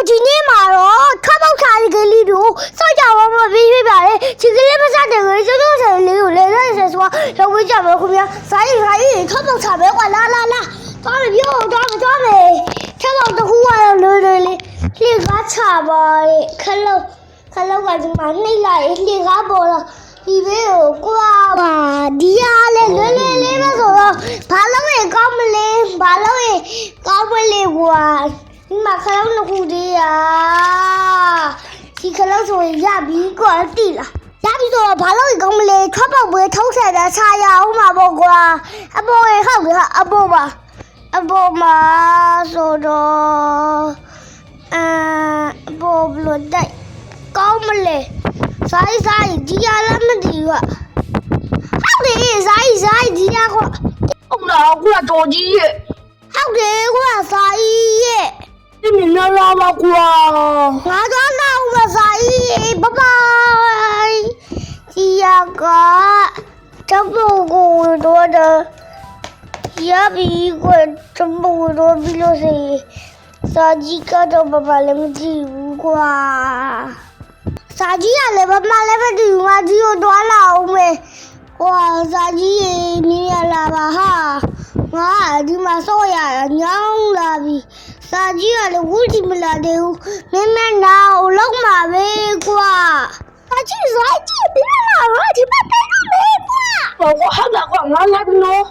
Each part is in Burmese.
ဒီနေ့မှာတော့ထွက်ပေါက်ချာကလေးတို့စောက်ကြအောင်မပြီးပြပါလေဒီကလေးမစတဲ့ကိုစိုးစိုးဆယ်လေးကိုလဲလဲဆယ်ဆိုတော့ဝေးကြမယ်ခင်ဗျာစားရင်ထွက်ပေါက်ချာပဲကွာလာသွားမယ်ပြောသွားမယ်ထွက်ပေါက်တစ်ခုကတော့လွယ်လေးလှေကားချပါလေခလုတ်ကဒီမှာနှိမ့်လိုက်လှေကားပေါ်တော့ဒီဘေးကိုကွာပါဒီအားလဲလွယ်လေးပဲဆိုတော့ဘာလို့လဲကောင်းမလဲဘာလို့လဲကောင်းမလဲကွာဒီမှာခလုတ်နှစ်ခုတည်းဒီခလုတ်ဆိုရင်ရပြီကွာတိလားရပြီဆိုတော့ဘာလို့ကောင်းမလဲထွက်ပေါက်ပွဲထုတ်ဆက်တာချရအောင်မှာပေါ့ကွာအပေါ်ရေဟုတ်ပြီဟာအပေါ်မှာဆိုတော့အပေါ်ဘလို့တိုက်ကောင်းမလဲစားဒီရလည်းမတည်ဘူးဟုတ်တယ်စားဒီရကွာဟုတ်လားကွာတော်ကြီးရဲ့ဟုတ်တယ်ကွာစားရဲ့ဒီမင်းလာပါကွာငါတော့နောက်မစားရဲ့ဘိုင်ဒီရကတပုတ်ကိုတော့ရပြီကွာတပုတ်တော့ပြီးလို့စေစားကြီးကတော့ဘာလည်းမကြည့်ဘူးကွာစာကြီးကလည်းဘာမှလည်းမသိဘူးငါကြီးကိုတွားလာအောင်မယ်ဟွာစာကြီးရေနေရလာပါဟာငါဒီမှာစောရညောင်းလာပြီစာကြီးကလည်းဝူတီမလာသေးဘူးမင်းနာကိုလောက်မှာပဲကွာစာကြီးပြီးလာတော့ဒီမှာတဲတော့မေးကွာဘာဟာလာကွာငါလာပြီနော်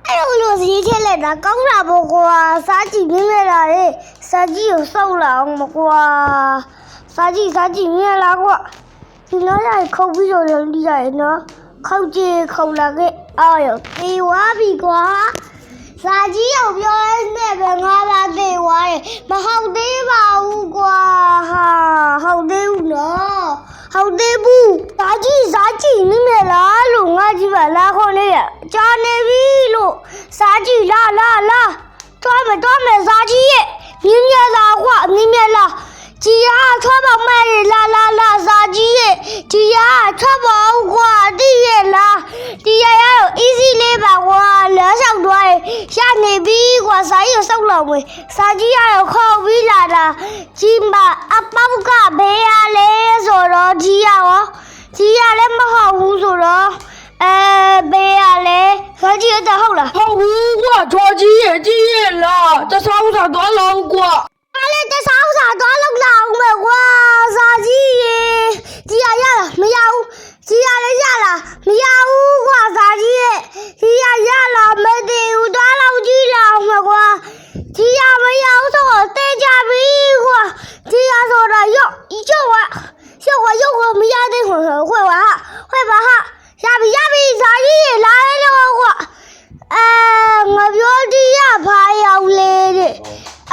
အဲ့လိုစီးထဲလက်တာကောင်းတာပေါ့ကွာစာကြီးမင်းလာလေစာကြီးကိုစောက်လာအောင်မကွာစာကြီးမြင်လာကွာဒီတော့ရခုတ်ပြီးတော့လည်းဒီရနော်ခုတ်လာခဲ့အော်ရောတေးဝါပြီကွာစာကြီးရောက်ပြောနေပဲငါလာတေးဝါရဲ့မဟုတ်သေးပါဘူးကွာဟာဟုတ်သေးဘူးနော်ဟုတ်သေးဘူးစာကြီးနင်းနေလားလို့ငါကြီးပါလာခေါ်နေရကြာနေပြီလို့စာကြီးလာသွားမယ်စာကြီးရဲ့မြင်လာကွာမြင်လာဒီရထွက်ပေါက်မဲ့လာစာကြီးရဲ့ဒီရထွက်ပေါက်ကွာတိရဲ့လားဒီရရတော့ easy လေးပါကွာလဲလျှောက်သွားရနေပြီကွာစာကြီးကိုစောက်လောက်မယ်စာကြီးရတော့ခေါ်ပြီးလာတာကြီးမအပေါက်ကဘေးရလဲဆိုတော့ကြီးရလည်းမဟုတ်ဘူးဆိုတော့ဘေးရလဲစာကြီးတော့ဟုတ်လားဟုတ်ဘူးကွာတော်ကြီးရဲ့လားတစားဥစားသွားလောက်ကွာအားလည်းတစားဥစားသွားလောက်လာအောင်ပဲကွာစာကြီးရေကြီးရလားမရဘူးကြီးရလည်းရလားမရဘူးကွာစာကြီးရဲ့ကြီးရလားမသိဘူးသွားလောက်ကြီးလာအောင်ပဲကွာကြီးရမရဘူးဆိုတော့တဲကြပြီကွာကြီးရဆိုတော့ရုပ်မရသေးဘူးခွဲပါဟာရပြီစာကြီးရေလာရဲတော့ကွာငါပြောဒီရဖားရောက်လေတဲ့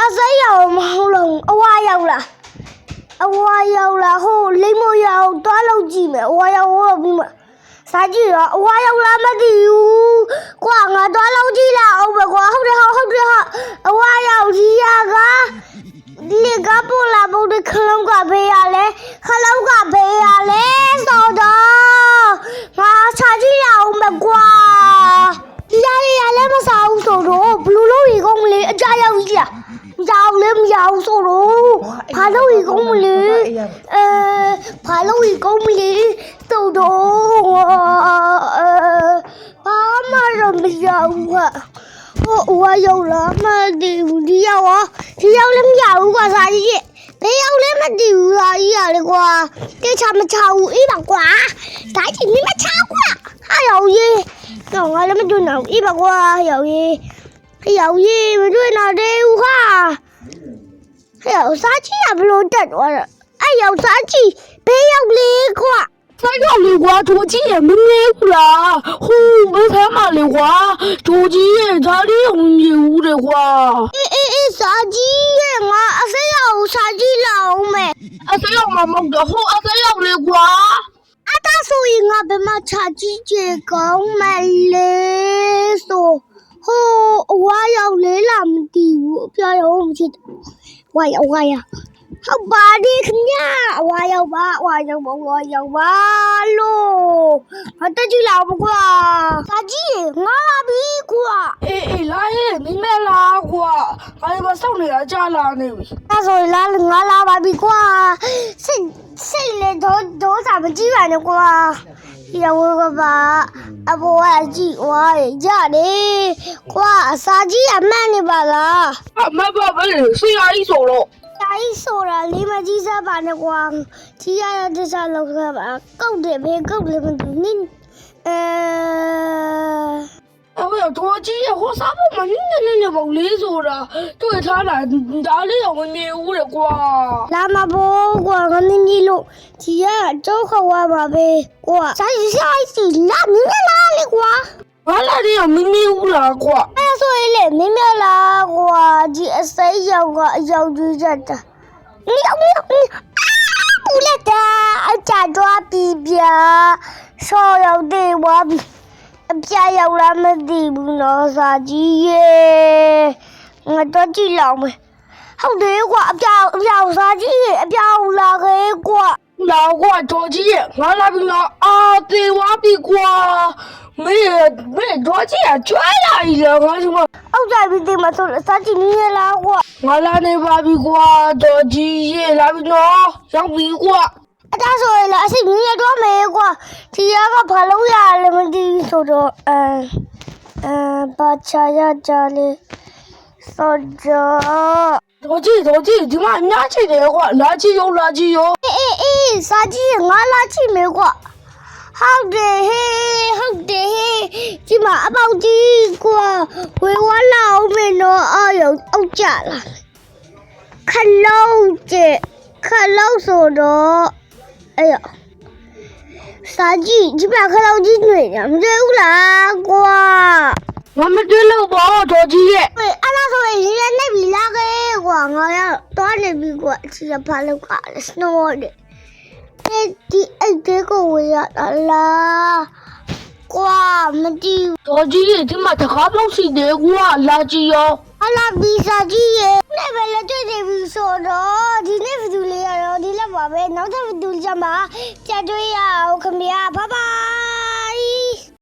အစိမ်းရောက်မဟုတ်လို့အဝါရောက်လားဟိုလိမ့်မရောက်သွားလို့ကြည့်မယ်အဝါရောက်တော့ပြီးမှစာကြည့်ရောအဝါရောက်လားမသိဘူးကွာငါသွားလို့ကြည့်လာအောင်ပဲကွာဟုတ်တယ်အဝါရောက်ကြီးရကလေကပေါ်လာဖို့ဒီခလုံးကဘေးရလဲဆိုတော့ငါစာကြည့်ရအောင်ပဲကွာဒီရလည်းမစားဘူးဆိုတော့ဘလူးလို့ရေကောင်းမလေးအကြရောက်ကြီးလားမရောက်ဆိုတော့ဘာလို့ရေကောင်းမလဲဆိုတော့ဘာမှတော့မရောက်ဘူးဟိုရောက်လာမသိဘူးဒီရောက်လည်းမရဘူးကွာစာကြီးရဲ့ဘယ်ရောက်လဲမသိဘူးစာကြီးရတယ်ကွာတေချာမချဘူးအေးပါကွာစာကြီးမချကွာဟာရောက်ရေးတော့ငါလည်းမတွေ့နိုင်ဘူးအေးပါကွာရောက်ရေးမတွေ့နိုင်သေးဘူးဟာစာကြီးကဘလို့တက်သွားတာအဲ့ရောက်စာကြီးဘေးရောက်လေကွာဆိုင်ရောက်လေကွာတော်ကြီးရဲ့မမြဲဘူးလားဟိုးဘယ်မှာလေကွာတော်ကြီးရဲ့ဒါလေးမမြဲဘူးလေကွာအေးစာကြီးရဲ့ငါအစိမ်းရောက်စာကြီးလာအောင်မယ်အစိမ်းရောက်မှာမဟုတ်တော့ဟိုအစိမ်းရောက်လေကွာအတားဆိုရင်ငါဘယ်မှာချာကြီးချေကောင်းမလဲဆိုဟိုအဝါရောက်လေလာမသိဘူးအပြာရောမချစ်ဝါရ ဟုတ်ပါတယ်ခင်ဗျာအဝါရောက်ပါလို့မတက်ကြည့်လောက်ဘူးကွာစာကြီးရေငါလာပြီကွာ အေးလာရဲ့မင်းမလားကွာငါလည်းမစောင့်နေတာကြာလာနေပြီ ဒါဆိုရင်ငါလာပါပြီကွာစိတ်လေဒေါစာမကြည့်ပါနဲ့ကွာရောကပါအဘောကကြည့်ဝါရရတယ်ကွာစာကြီးအမှန်နေပါလား အမဘာပဲဆရာကြီးဆိုတော့ ဒါကြီးဆိုတာလေးမကြီးစားပါနဲ့ကွာကြီးရတဲ့စားလောက်ကပါကောက်တယ်ပဲကောက်တယ်မသိနင်းအဲ့တော့ကြီးရဲ့ဟိုစားဖို့မနေပုံလေးဆိုတာတွေ့ထားတာဒါလေးတော့မမြင်ဘူးလေကွာ လာမဘောကွာငန်းကြီးလို့ကြီးရကြောက်ခေါ်ရပါပဲကွာဆိုင်စီလာမင်းလာလေကွာ ဘာလာတဲ့မမြင်ဘူးလားကွာ အဲ့ဆိုရင်လေမင်းလာကွာကြီးအစိမ်းရောက်ကအရောက်ကြီးချက်တာဦးလက်တာအကြတော့ပြီးပြဆော်ရောက်တယ်ဝါပြီအပြရောက်လာမသိဘူးနော်စာကြီးရေငါတော့ကြည့်လောက်မယ်ဟုတ်တယ်ကွာအပြောင်စာကြီးရေအပြောင်လာခဲ့ကွာ လာကွာတော်ကြီးရဲ့ငါလာပြီနော်အာတေဝါပြီကွာမေတော်ကြီးကကျွဲလာပြီလေငါ့မှာ အောက်ကြပြီးတင်မဆိုစာကြီးနည်းလားကွာ ငါလာနေပါပြီကွာတော်ကြီးရဲ့လာပြီနော်ရောက်ပြီကွာ အတားဆိုရင်လည်းအစိတ်မြင်တော့မယ်ကွာဒီရကဘာလို့ရလဲမသိဘူးဆိုတော့ဘာချာရကြလေစောကြ တော်ကြီးဒီမှာအများကြီးတယ်ကွာလာကြည့်ရော အေးစာကြီးငါလာချိမယ်ကွာဟုတ်တယ်ဟေးဒီမှာအပေါက်ကြီးကွာဝေဝါလာအောင်မနော်အာရုံအောက်ကြလာခလုံးဆိုတော့哎呀，杀鸡，这边看到鸡腿呢，不对不啦，瓜。 ငါမတွေ့လို့ပေါ့တော်ကြီးရဲ့ 喂，俺那时候现在那边那个瓜，我要多那边瓜，吃了怕了瓜了，是我的。这个我要啦，瓜没得， တော်ကြီးရဲ့ဒီမှာတကားပေါက်စီတယ်ကွာလာကြည့်ရော 俺那比杀鸡耶，那边了对比说的，今天不读了呀，今天宝贝，那他不读了嘛？家对呀，我看别，拜拜。